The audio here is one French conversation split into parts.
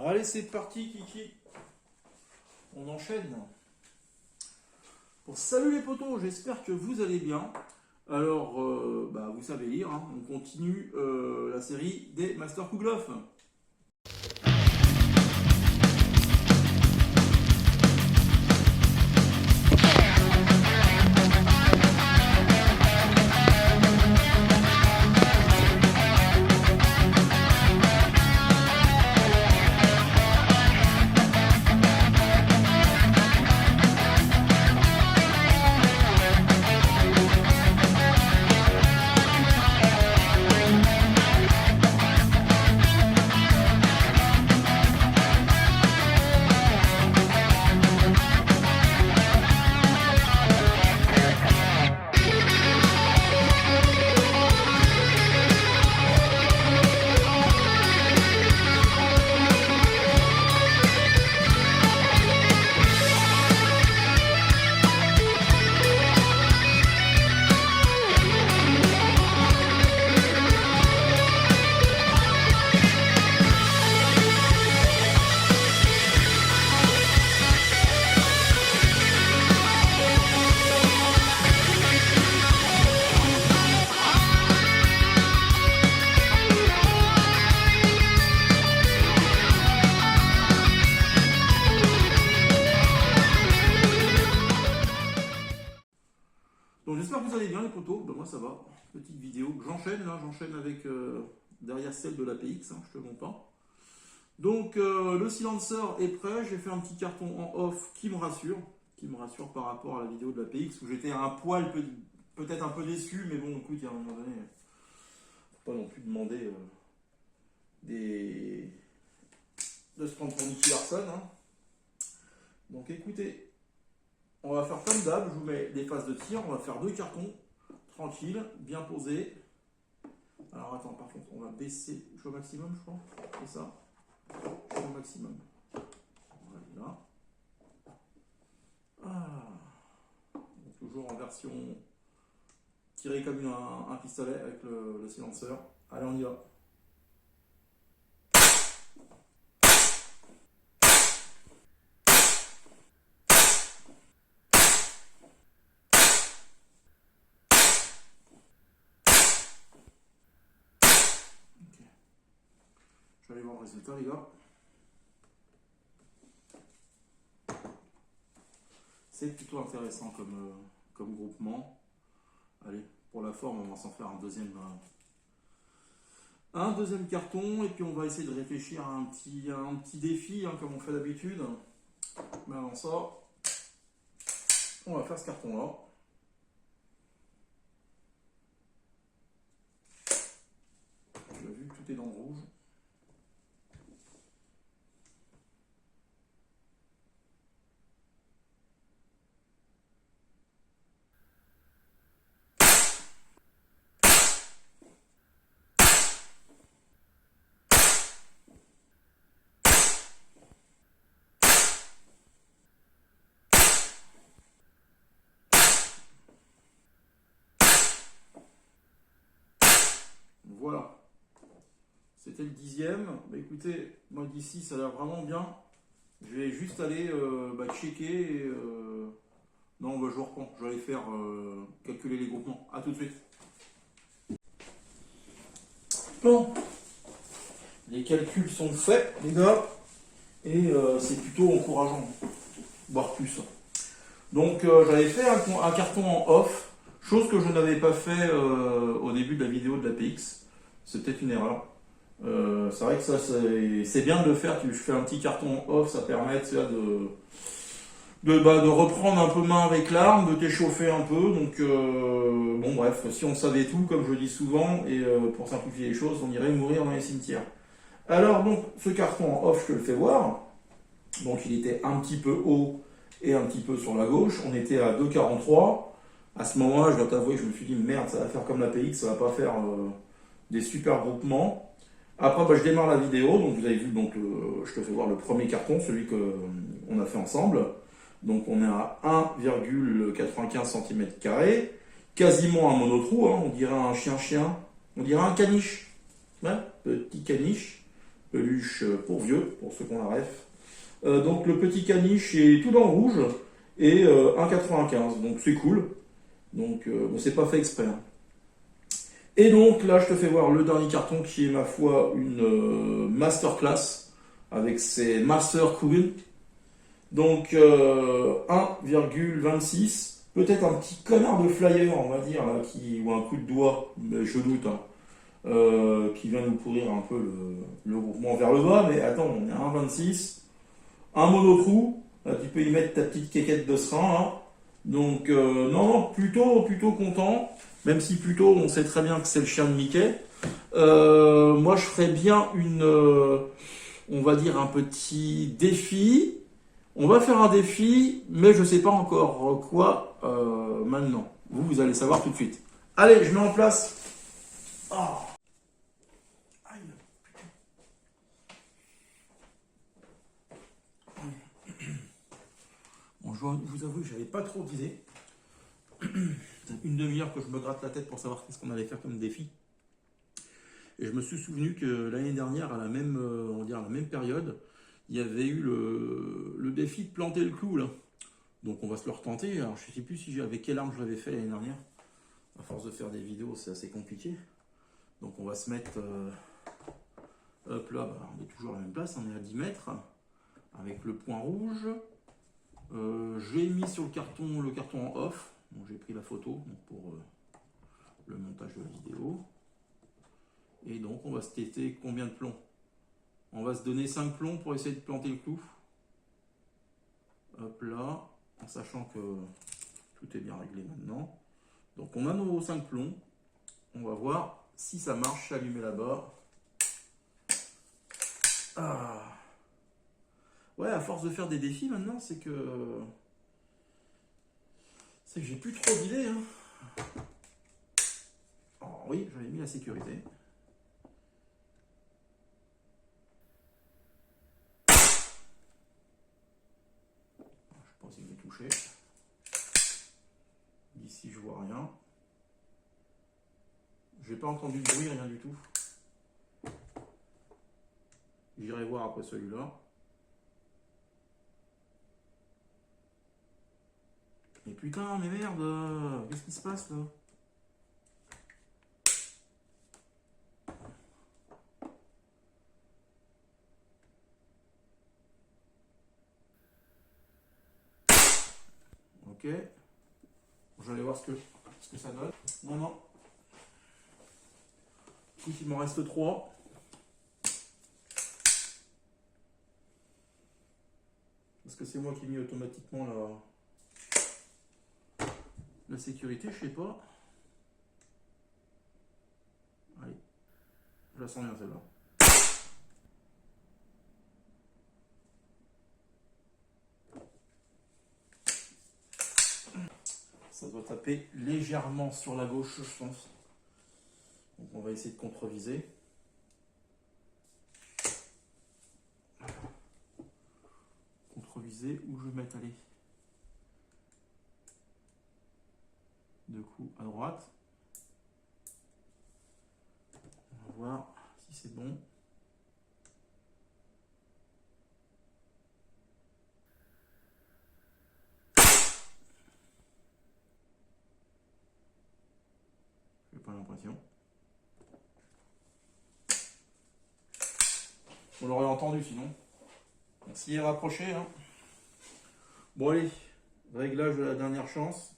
Allez, c'est parti, Kiki. On enchaîne. Bon, salut les potos, j'espère que vous allez bien. Alors, vous savez lire, hein, on continue la série des Master Kouglof. Donc j'espère que vous allez bien les potos, moi ça va, petite vidéo, j'enchaîne avec derrière celle de l'APX, hein, je te montre pas. Donc le silencer est prêt, j'ai fait un petit carton en off qui me rassure par rapport à la vidéo de l'APX où j'étais un poil peut-être un peu déçu, mais bon écoute, à un moment donné, faut pas non plus demander de se prendre pour Nicky Larson. Hein. Donc écoutez, on va faire comme d'hab, je vous mets des phases de tir, on va faire 2 cartons, tranquille, bien posés. Alors attends, par contre, on va baisser, je suis au maximum je crois, c'est ça, je suis au maximum. Voilà. Ah. Toujours en version tirée comme un pistolet avec le silenceur. Allez, on y va. Je vais aller voir le résultat, les gars. C'est plutôt intéressant comme groupement. Allez, pour la forme, on va s'en faire un deuxième carton. Et puis on va essayer de réfléchir à un petit défi, hein, comme on fait d'habitude. Mais avant ça, on va faire ce carton-là. Tu as vu, tout est dans le rouge. Voilà, c'était le 10e. Bah, écoutez, moi d'ici ça a l'air vraiment bien. Je vais juste aller checker. Et, non, je reprends. Je vais aller faire calculer les groupements. A tout de suite. Bon, les calculs sont faits, les gars, et c'est plutôt encourageant, voire plus. Donc j'avais fait un carton en off, chose que je n'avais pas fait au début de la vidéo de l'APX. C'est peut-être une erreur. C'est vrai que ça c'est bien de le faire. Je fais un petit carton en off, ça permet de reprendre un peu main avec l'arme, de t'échauffer un peu. Donc bon bref, si on savait tout, comme je le dis souvent, et pour simplifier les choses, on irait mourir dans les cimetières. Alors donc ce carton en off, je te le fais voir. Donc il était un petit peu haut et un petit peu sur la gauche. On était à 2,43. À ce moment-là, je dois t'avouer que je me suis dit merde, ça va faire comme l'APX, ça va pas faire des super groupements. Après, je démarre la vidéo. Donc vous avez vu, je te fais voir le premier carton, celui qu'on a fait ensemble. Donc on est à 1,95 cm², quasiment un monotrou, hein, on dirait un chien-chien, on dirait un caniche, ouais, petit caniche, peluche pour vieux, pour ceux qu'on la ref. Donc le petit caniche est tout dans le rouge et 1,95, donc c'est cool. Donc bon, c'est pas fait exprès, hein. Et donc là je te fais voir le dernier carton qui est ma foi une masterclass avec ses Master Kugeln. Donc 1,26. Peut-être un petit connard de flyer, on va dire, là, ou un coup de doigt, mais je doute, hein, qui vient nous pourrir un peu le groupement vers le bas, mais attends, on est à 1,26. Un monotrou, là, tu peux y mettre ta petite quéquette de serin, hein. Donc non, plutôt content, même si plutôt on sait très bien que c'est le chien de Mickey. Moi je ferais bien on va dire un petit défi. On va faire un défi, mais je ne sais pas encore quoi maintenant. Vous allez savoir tout de suite. Allez, je mets en place. Oh. Aïe. Bon, je vous avoue que j'avais pas trop d'idées. Une demi-heure que je me gratte la tête pour savoir qu'est-ce qu'on allait faire comme défi. Et je me suis souvenu que l'année dernière, à la même, on va dire à la même période, il y avait eu le défi de planter le clou là. Donc on va se le retenter. Alors je ne sais plus avec quelle arme je l'avais fait l'année dernière. À force de faire des vidéos, c'est assez compliqué. Donc on va se mettre hop là, bah, on est toujours à la même place, on est à 10 mètres avec le point rouge. J'ai mis sur le carton en off. Donc j'ai pris la photo donc pour le montage de la vidéo. Et donc on va se tester combien de plombs. On va se donner 5 plombs pour essayer de planter le clou. Hop là, en sachant que tout est bien réglé maintenant. Donc on a nos 5 plombs. On va voir si ça marche. Allumer là-bas. Ah. Ouais, à force de faire des défis maintenant, c'est que j'ai plus trop d'idées, hein. Oh, oui, j'avais mis la sécurité. Je pense qu'il est touché. D'ici, je vois rien. J'ai pas entendu de bruit, rien du tout. J'irai voir après celui-là. Mais putain, mais merde, qu'est-ce qui se passe là? Ok. Je vais aller voir ce que ça donne. Non. Il m'en reste 3. Est-ce que c'est moi qui ai mis automatiquement la sécurité? Je sais pas. Allez. Je la sens bien celle-là. Ça doit taper légèrement sur la gauche, je pense. Donc on va essayer de contreviser. Contreviser, où je vais mettre, allez. 2 coups à droite. On va voir si c'est bon. J'ai pas l'impression. On l'aurait entendu sinon. On s'y est rapproché, hein. Bon allez, réglage de la dernière chance.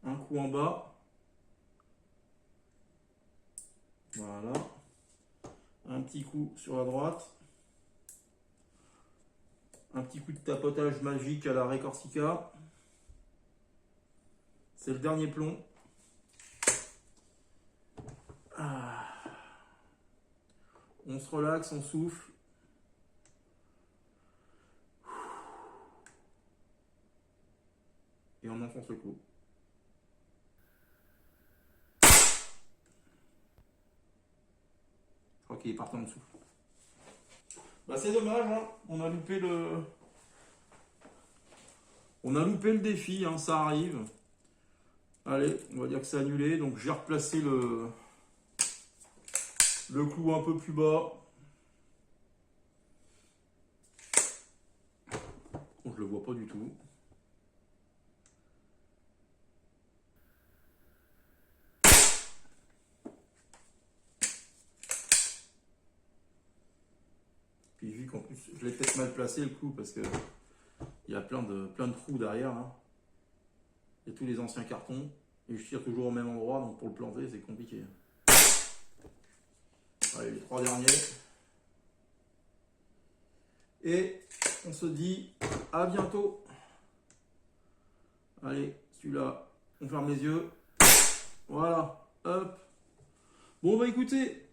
Un coup en bas. Voilà. Un petit coup sur la droite. Un petit coup de tapotage magique à la Ray Corsica. C'est le dernier plomb. Ah. On se relaxe, on souffle. Et on enfonce le clou. Je crois qu'il est parti en dessous. Bah c'est dommage, hein. On a loupé le défi, hein. Ça arrive. Allez, on va dire que c'est annulé. Donc j'ai replacé le clou un peu plus bas. je le vois pas du tout. Puis vu qu'en plus, je l'ai peut-être mal placé le clou parce que il y a plein de trous derrière là. Il y a tous les anciens cartons et je tire toujours au même endroit, donc pour le planter c'est compliqué. Allez, les 3 derniers. Et on se dit à bientôt. Allez, celui-là, on ferme les yeux. Voilà, hop. Bon bah écoutez,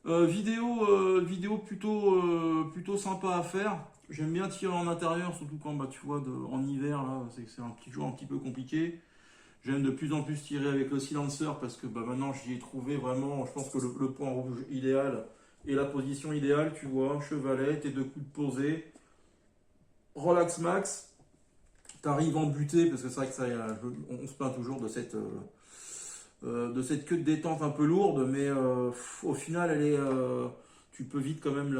vidéo plutôt sympa à faire. J'aime bien tirer en intérieur, surtout quand bah, tu vois en hiver là, c'est toujours un petit peu compliqué. J'aime de plus en plus tirer avec le silencer parce que bah, maintenant j'y ai trouvé vraiment, je pense que le point rouge idéal et la position idéale, tu vois, chevalet, tes 2 coups de posée, relax max, t'arrives en butée parce que c'est vrai que ça, on se plaint toujours de cette queue de détente un peu lourde, mais au final tu peux vite quand même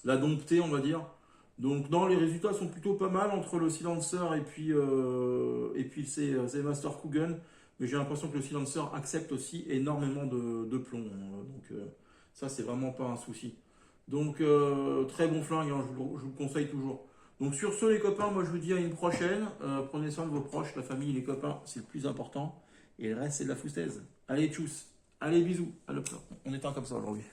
la dompter, on va dire. Donc non, les résultats sont plutôt pas mal entre le silencer et puis ces Master Kugan. Mais j'ai l'impression que le silencer accepte aussi énormément de plomb. Donc ça, c'est vraiment pas un souci. Donc très bon flingue, hein, je vous le conseille toujours. Donc sur ce les copains, moi je vous dis à une prochaine. Prenez soin de vos proches, la famille, les copains, c'est le plus important. Et le reste, c'est de la foutaise. Allez, tchuss. Allez, bisous. On éteint comme ça aujourd'hui.